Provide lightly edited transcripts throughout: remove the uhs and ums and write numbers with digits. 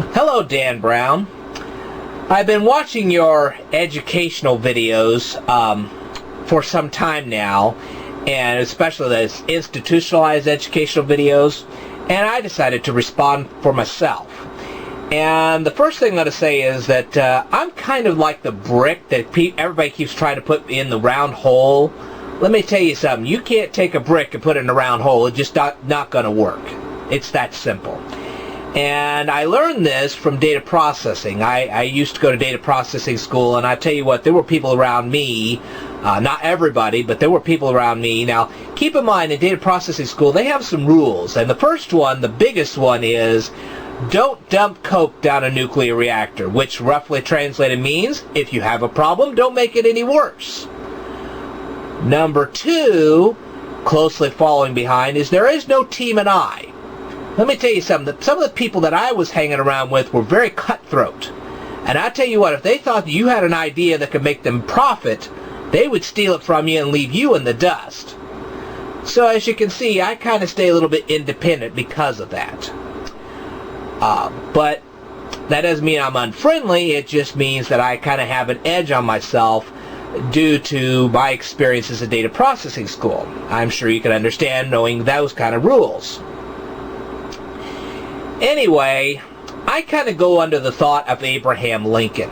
Hello, Dan Brown. I've been watching your educational videos for some time now, and especially those institutionalized educational videos, and I decided to respond for myself. And the first thing I'm going to say is that I'm kind of like the brick that everybody keeps trying to put in the round hole. Let me tell you something. You can't take a brick and put it in a round hole. It's just not going to work. It's that simple. And I learned this from data processing. I used to go to data processing school, and I tell you what, there were people around me, not everybody, but there were people around me. Now, keep in mind, in data processing school, they have some rules. And the first one, the biggest one, is don't dump coke down a nuclear reactor, which roughly translated means if you have a problem, don't make it any worse. Number two, closely following behind, is there is no team and I. Let me tell you something. Some of the people that I was hanging around with were very cutthroat. And I tell you what, if they thought that you had an idea that could make them profit, they would steal it from you and leave you in the dust. So as you can see, I kind of stay a little bit independent because of that. But that doesn't mean I'm unfriendly. It just means that I kind of have an edge on myself due to my experiences at data processing school. I'm sure you can understand knowing those kind of rules. Anyway, I kind of go under the thought of Abraham Lincoln.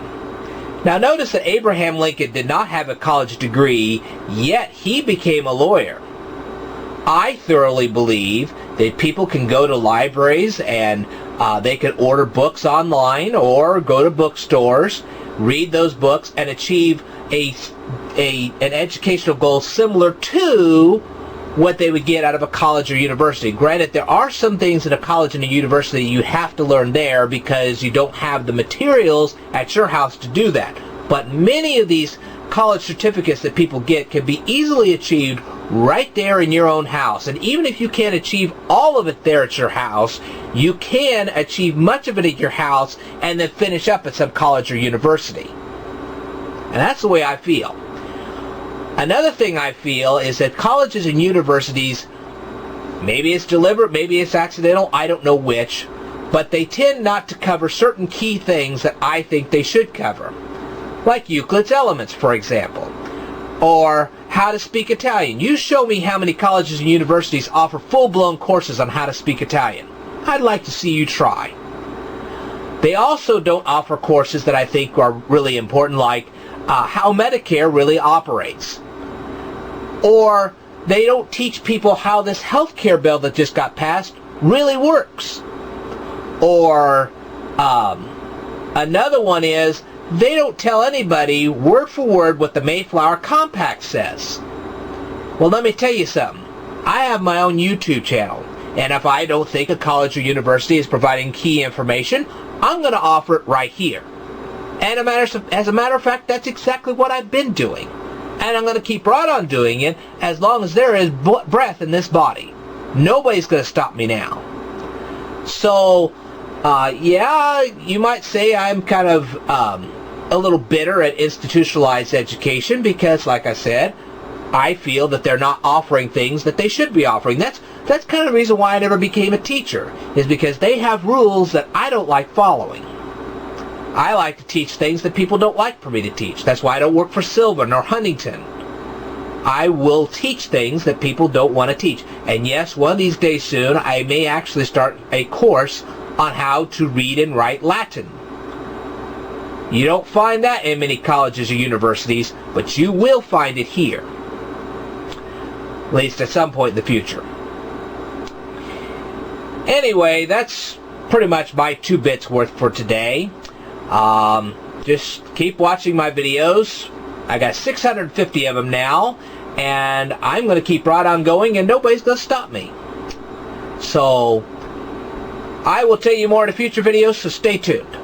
Now notice that Abraham Lincoln did not have a college degree, yet he became a lawyer. I thoroughly believe that people can go to libraries and they can order books online or go to bookstores, read those books, and achieve an educational goal similar to what they would get out of a college or university. Granted, there are some things in a college and a university you have to learn there because you don't have the materials at your house to do that. But many of these college certificates that people get can be easily achieved right there in your own house. And even if you can't achieve all of it there at your house, you can achieve much of it at your house and then finish up at some college or university. And that's the way I feel. Another thing I feel is that colleges and universities, maybe it's deliberate, maybe it's accidental, I don't know which, but they tend not to cover certain key things that I think they should cover. Like Euclid's Elements, for example. Or how to speak Italian. You show me how many colleges and universities offer full-blown courses on how to speak Italian. I'd like to see you try. They also don't offer courses that I think are really important, like how Medicare really operates. Or they don't teach people how this healthcare bill that just got passed really works. Or another one is they don't tell anybody word for word what the Mayflower Compact says. Well, let me tell you something. I have my own YouTube channel, and if I don't think a college or university is providing key information, I'm going to offer it right here. And as a matter of fact, that's exactly what I've been doing. And I'm going to keep right on doing it as long as there is breath in this body. Nobody's going to stop me now. So, yeah, you might say I'm kind of a little bitter at institutionalized education because, like I said, I feel that they're not offering things that they should be offering. That's kind of the reason why I never became a teacher, is because they have rules that I don't like following. I like to teach things that people don't like for me to teach. That's why I don't work for Sylvan or Huntington. I will teach things that people don't want to teach. And yes, one of these days soon, I may actually start a course on how to read and write Latin. You don't find that in many colleges or universities, but you will find it here. At least at some point in the future. Anyway, that's pretty much my 2 bits worth for today. Just keep watching my videos. I got 650 of them now, and I'm going to keep right on going, and nobody's going to stop me. So, I will tell you more in a future video, so stay tuned.